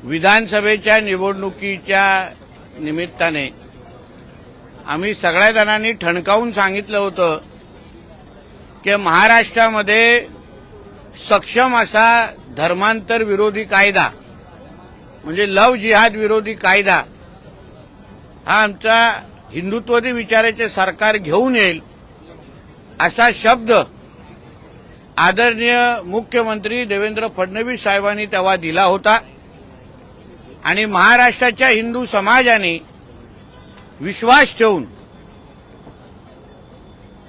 विधानसभेच्या निवडणुकीच्या निमित्ताने आम्ही सगळ्या जणांनी ठणकावून सांगितलं होतं की महाराष्ट्रामध्ये सक्षम असा धर्मांतर विरोधी कायदा म्हणजे लव जिहाद विरोधी कायदा हा आमचा हिंदुत्ववादी विचाराचे सरकार घेऊन येईल असा शब्द आदरणीय मुख्यमंत्री देवेंद्र फडणवीस साहेबांनी तेव्हा दिला होता आणि महाराष्ट्राच्या हिंदू समाजाने विश्वास ठेवून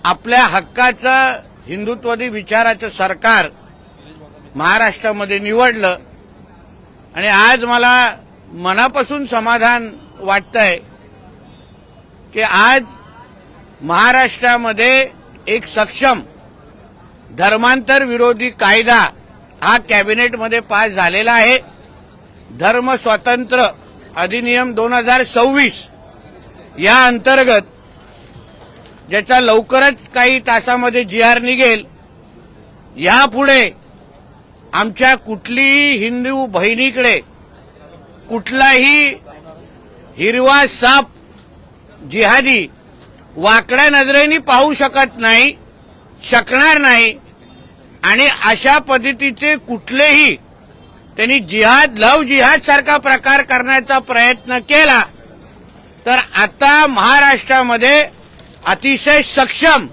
आपल्या हक्काचं हिंदुत्ववादी विचाराचं सरकार महाराष्ट्रामध्ये निवडलं आणि आज मला मनापासून समाधान वाटतंय की आज महाराष्ट्रामध्ये एक सक्षम धर्मांतर विरोधी कायदा हा कॅबिनेटमध्ये पास झालेला आहे। धर्म स्वातंत्र्य अधिनियम 2026 या अंतर्गत ज्याचा लवकरच काही तासामध्ये GR निघेल, यापुढे आमच्या कुठलीही हिंदू बहिणीकडे कुठलाही हिरवा साप जिहादी वाकड्या नजरेने पाहू शकणार नाही आणि अशा पद्धतीचे कुठलेही त्यांनी लव जिहाद सारखा प्रकार करण्याचा प्रयत्न केला तर आता महाराष्ट्रामध्ये अतिशय सक्षम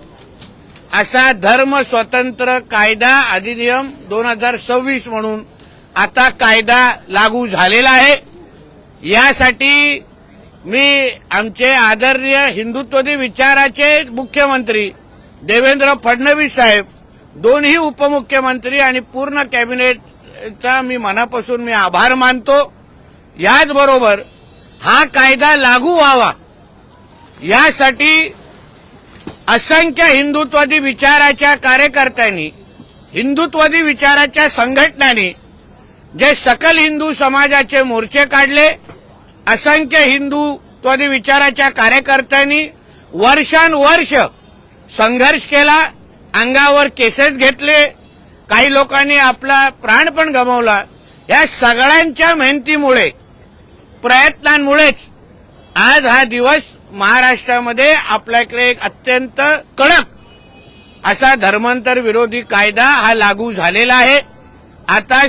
असा धर्म स्वतंत्र कायदा अधिनियम 2026 म्हणून आता कायदा लागू झालेला आहे। यासाठी मी आमचे आदरणीय हिंदुत्ववादी विचाराचे मुख्यमंत्री देवेंद्र फडणवीस साहेब, दोन्ही उपमुख्यमंत्री आणि पूर्ण कॅबिनेटचा मी मनापासून आभार मानतो। याचबरोबर हा कायदा लागू व्हावा यासाठी असंख्य हिंदुत्ववादी विचाराच्या कार्यकर्त्यांनी, हिंदुत्ववादी विचाराच्या संघटनांनी जे सकल हिंदू समाजाचे मोर्चे काढले, असंख्य हिंदुत्ववादी विचाराच्या कार्यकर्त्यांनी वर्षानुवर्ष संघर्ष केला, अंगावर केसेस घेतले, काही लोकांनी आपला प्राण पण गमावला। या सगळ्यांच्या मेहनतीमुळे, प्रयत्नांमुळेच आज हा दिवस महाराष्ट्रामध्ये आपल्याकडे एक अत्यंत कडक असा धर्मांतर विरोधी कायदा हा लागू झालेला आहे। आता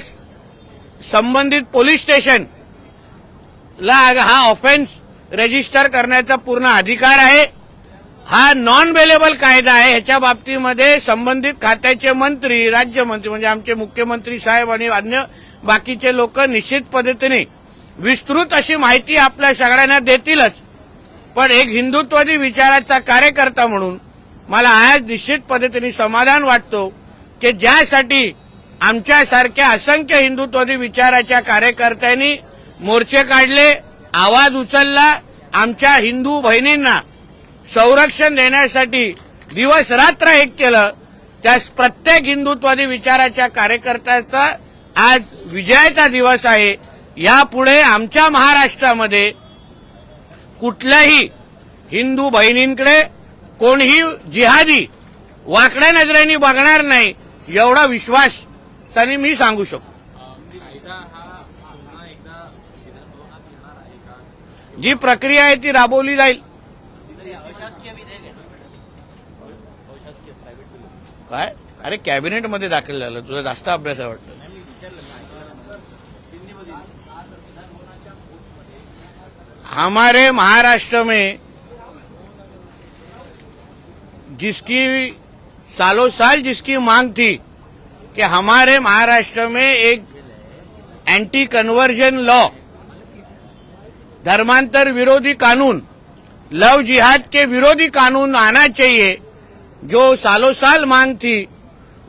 संबंधित पोलीस स्टेशनला हा ऑफेन्स रजिस्टर करण्याचा पूर्ण अधिकार आहे। हा नॉन बेलेबल कायदा आहे। ह्याच्या बाबतीमध्ये संबंधित खात्याचे मंत्री, राज्यमंत्री म्हणजे आमचे मुख्यमंत्री साहेब आणि अन्य बाकीचे लोक निश्चित पद्धतीने विस्तृत अशी माहिती आपल्या सगळ्यांना देतीलच, पण एक हिंदुत्ववादी विचाराचा कार्यकर्ता म्हणून मला आज निश्चित पद्धतीने समाधान वाटतो की ज्यासाठी आमच्यासारख्या असंख्य हिंदुत्ववादी विचाराच्या कार्यकर्त्यांनी मोर्चे काढले, आवाज उचलला, आमच्या हिंदू बहिणींना संरक्षण देण्यासाठी दिवस रात्र एक केलं, त्या प्रत्येक हिंदुत्ववादी विचाराच्या कार्यकर्त्याचा आज विजयाचा दिवस आहे। यापुढे आमच्या महाराष्ट्रामध्ये कुठल्याही हिंदू बहिणींकडे कोणीही जिहादी वाकड्या नजरेने बघणार नाही, एवढा विश्वास त्यांनी मी सांगू शकतो। जी प्रक्रिया आहे ती राबवली जाईल। काय अरे कॅबिनेटमध्ये दाखल झालं, तुझा जास्त अभ्यास आहे वाटतं। हमारे महाराष्ट्र में जिसकी सालों साल जिसकी मांग थी कि हमारे महाराष्ट्र में एक एंटी कन्वर्जन लॉ, धर्मांतर विरोधी कानून, लव जिहाद के विरोधी कानून आना चाहिए, जो सालों साल मांग थी,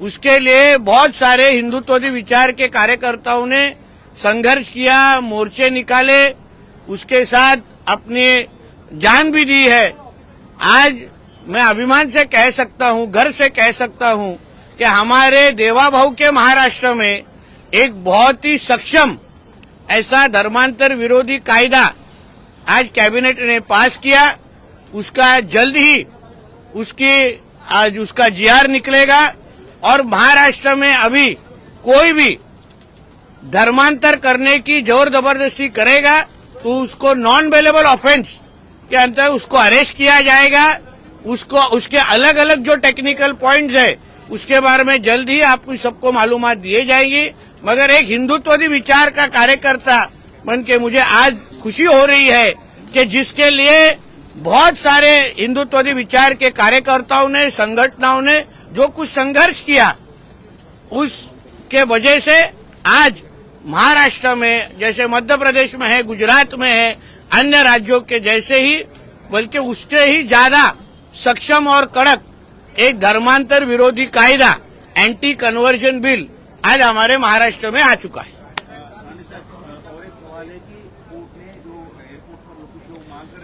उसके लिए बहुत सारे हिंदुत्ववादी विचार के कार्यकर्ताओं ने संघर्ष किया, मोर्चे निकाले, उसके साथ अपनी जान भी दी है। आज मैं अभिमान से कह सकता हूं, गर्व से कह सकता हूं कि हमारे देवाभाऊ के महाराष्ट्र में एक बहुत ही सक्षम ऐसा धर्मांतर विरोधी कायदा आज कैबिनेट ने पास किया। उसका जल्द ही उसका GR निकलेगा और महाराष्ट्र में अभी कोई भी धर्मांतर करने की जोर जबरदस्ती करेगा तो उसको नॉन बेलेबल ऑफेंस के अंतर्गत उसको अरेस्ट किया जाएगा। उसको उसके अलग अलग जो टेक्निकल पॉइंट्स है उसके बारे में जल्द ही आपको सबको मालूमात दिए जाएगी। मगर एक हिंदुत्ववादी विचार का कार्यकर्ता बन के मुझे आज खुशी हो रही है कि जिसके लिए बहुत सारे हिंदुत्ववादी विचार के कार्यकर्ताओं ने, संगठनों ने जो कुछ संघर्ष किया उसके वजह से आज महाराष्ट्र में जैसे मध्य प्रदेश में है, गुजरात में है, अन्य राज्यों के जैसे ही बल्कि उससे ही ज्यादा सक्षम और कड़क एक धर्मांतर विरोधी कायदा एंटी कन्वर्जन बिल आज हमारे महाराष्ट्र में आ चुका है।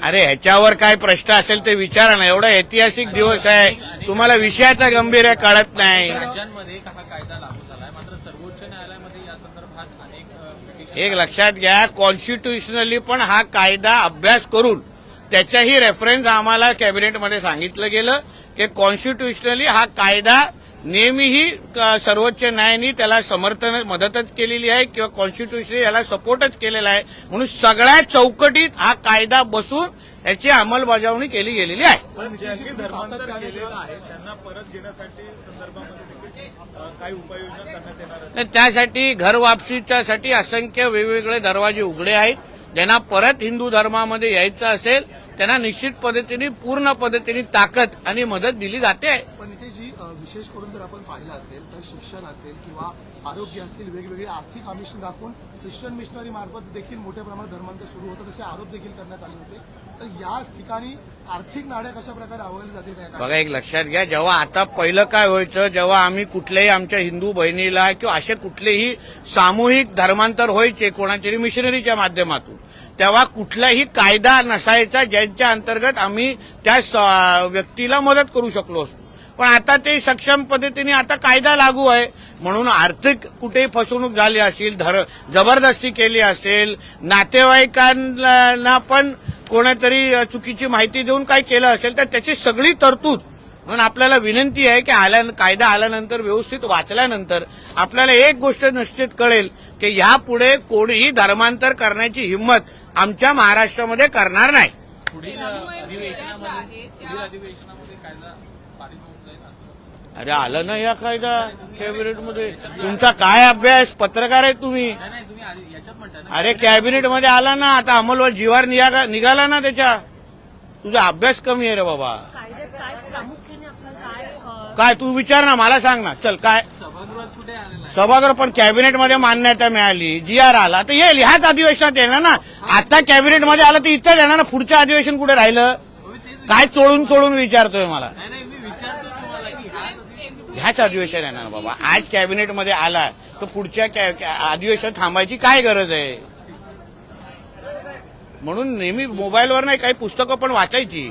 अरे ह्याच्यावर काय प्रश्न असेल ते विचारा ना, एवढा ऐतिहासिक दिवस आहे, तुम्हाला विषयाचा गंभीर कळत नाही। राज्यांमध्ये हा कायदा लागू झालाय, मात्र सर्वोच्च न्यायालयामध्ये या संदर्भात अनेक एक लक्षात घ्या, कॉन्स्टिट्युशनली पण हा कायदा अभ्यास करून त्याच्याही रेफरन्स आम्हाला कॅबिनेटमध्ये सांगितलं गेलं की कॉन्स्टिट्युशनली हा कायदा नेहमीही सर्वोच्च न्यायालयाने त्याला समर्थन मदतच केलेली आहे किंवा कॉन्स्टिट्युशनली याला सपोर्टच केलेला आहे, म्हणून सगळ्या चौकटीत हा कायदा बसून याची अंमलबजावणी केली गेलेली आहे। धर्मांतर केलेलं आहे त्यांना परत घेण्यासाठी संदर्भामध्ये काही उपाययोजना करण्यात येणार आहे। त्यासाठी घर वापसीच्यासाठी असंख्य वेगवेगळे दरवाजे उघडे आहेत। ज्यांना परत हिंदू धर्मामध्ये यायचं असेल त्यांना निश्चित पद्धतीने पूर्ण पद्धतीने ताकद आणि मदत दिली जाते। पण इथे जी विशेष करून जर आपण पाहिलं असेल तर शिक्षण असेल किंवा आरोग्य असेल वेगवेगळे आर्थिक आमिष दाखवून ख्रिश्चन मिशनरी मार्फत देखील मोठ्या प्रमाणात धर्मांतर सुरू होतं, तसे आरोप देखील करण्यात आले होते। तर याच ठिकाणी आर्थिक नाड्या कशा प्रकारे आवळल्या जातील काय? बघा, एक लक्षात घ्या, जेव्हा आता पहिलं काय व्हायचं, जेव्हा आम्ही कुठल्याही आमच्या हिंदू बहिणीला किंवा असे कुठलेही सामूहिक धर्मांतर व्हायचे कोणातरी मिशनरीच्या माध्यमातून, तेव्हा कुठलाही कायदा नसायचा ज्यांच्या अंतर्गत आम्ही त्या व्यक्तीला मदत करू शकलो असतो। पण आता ते सक्षम पद्धतीने आता कायदा लागू आहे, म्हणून आर्थिक कुठेही फसवणूक झाली असेल, जबरदस्ती केली असेल, नातेवाईकांना पण कोणीतरी चुकीची माहिती देऊन काय केलं असेल तर त्याची सगळी तरतूद। म्हणून आपल्याला विनंती आहे की कायदा आल्यानंतर व्यवस्थित वाचल्यानंतर आपल्याला एक गोष्ट निश्चित कळेल की यापुढे कोणीही धर्मांतर करण्याची हिंमत आमच्या महाराष्ट्रामध्ये करणार नाही। पुढील अधिवेशनामध्ये कायदा पारित होऊन जाईल असं अरे आलं ना या कायदा कॅबिनेटमध्ये, तुमचा काय अभ्यास, पत्रकार आहे तुम्ही? नाही, तुम्ही याच्यात म्हणता ना, अरे कॅबिनेटमध्ये आला ना, आता अंमलबजावणी जीवार निघाला ना त्याच्या, तुझा अभ्यास कमी आहे रे बाबा। काय तू विचार ना, मला सांग ना, चल काय सभागृहात कुठे आलेला आहे? सभागृह पण कॅबिनेटमध्ये मान्यता मिळाली, जीआर आला तर येईल, ह्याच अधिवेशनात येणार ना। आता कॅबिनेटमध्ये आलं तर इथंच येणार ना, पुढचं अधिवेशन कुठे राहिलं? काय चोळून विचारतोय मला? नाही, मी विचारतो तुम्हाला की ह्याच अधिवेशन येणार ना बाबा। आज कॅबिनेटमध्ये आला तर पुढच्या अधिवेशन थांबायची काय गरज आहे? म्हणून नेहमी मोबाईलवर नाही, काही पुस्तकं पण वाचायची,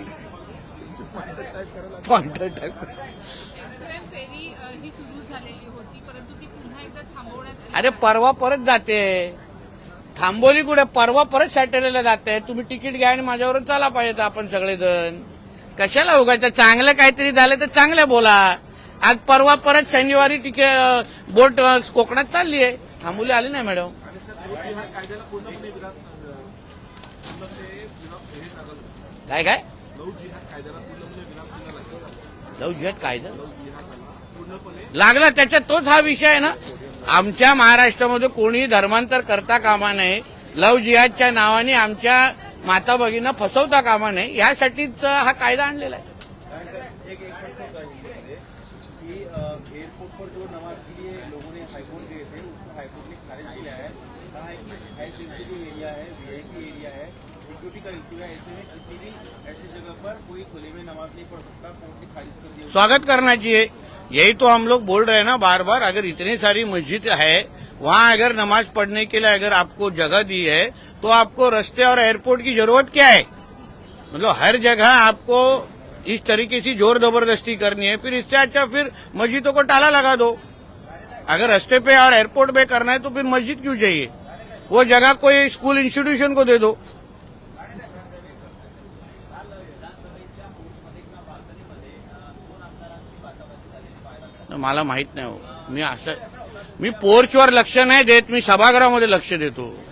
कॉन्ट्रॅक्ट टाईप। फेरी ही सुरू झालेली होती परंतु ती पुन्हा एकदा थांबवण्यात आली। अरे परवा परत जाते, थांबवली कुठे, परवा परत सॅटर्डेला जाते। तुम्ही तिकीट घ्या आणि माझ्यावर चाला पाहिजे आपण सगळेजण, कशाला उगायचं? चांगलं काहीतरी झालं तर चांगलं बोला। आज परवा परत शनिवारी तिकीट बोट कोकणात चालली आहे, थांबवली आली नाही मॅडम। काय काय लव जिहाद कायदा लागला, त्याच्यात तोच हा विषय आहे ना। आमच्या महाराष्ट्रामध्ये कोणी धर्मांतर करता कामा नये, लव जिहादच्या नावाने आमच्या माता भगिनींना फसवता कामा नये, यासाठीच हा कायदा आणलेला आहे। एयरपोर्ट पर जो नमाज के लिए लोगों ने हाईकोर्ट गए थे उसको हाईकोर्ट ने खारिज किया है, कहा है कि हाई सेंसिटिव एरिया है, वीआईपी एरिया है, सिक्योरिटी का इशू है, ऐसे में किसी भी ऐसी जगह पर कोई खुले में नमाज नहीं पढ़ सकता, कोर्ट ने खारिज कर दिया। स्वागत करना चाहिए, यही तो हम लोग बोल रहे हैं ना बार बार। अगर इतनी सारी मस्जिद है, वहां अगर नमाज पढ़ने के लिए अगर आपको जगह दी है तो आपको रास्ते और एयरपोर्ट की जरूरत क्या है? मतलब हर जगह आपको इस तरीके से जोर जबरदस्ती करनी है, फिर इससे अच्छा फिर मस्जिदों को ताला लगा दो। अगर रास्ते पे और एयरपोर्ट पे करना है तो फिर मस्जिद क्यों चाहिए? वो जगह कोई स्कूल इंस्टीट्यूशन को दे दो। मला माहित नाही हो, मी असं मी पोर्चवर लक्ष नाही देत, मी सभागृहामध्ये लक्ष देतो.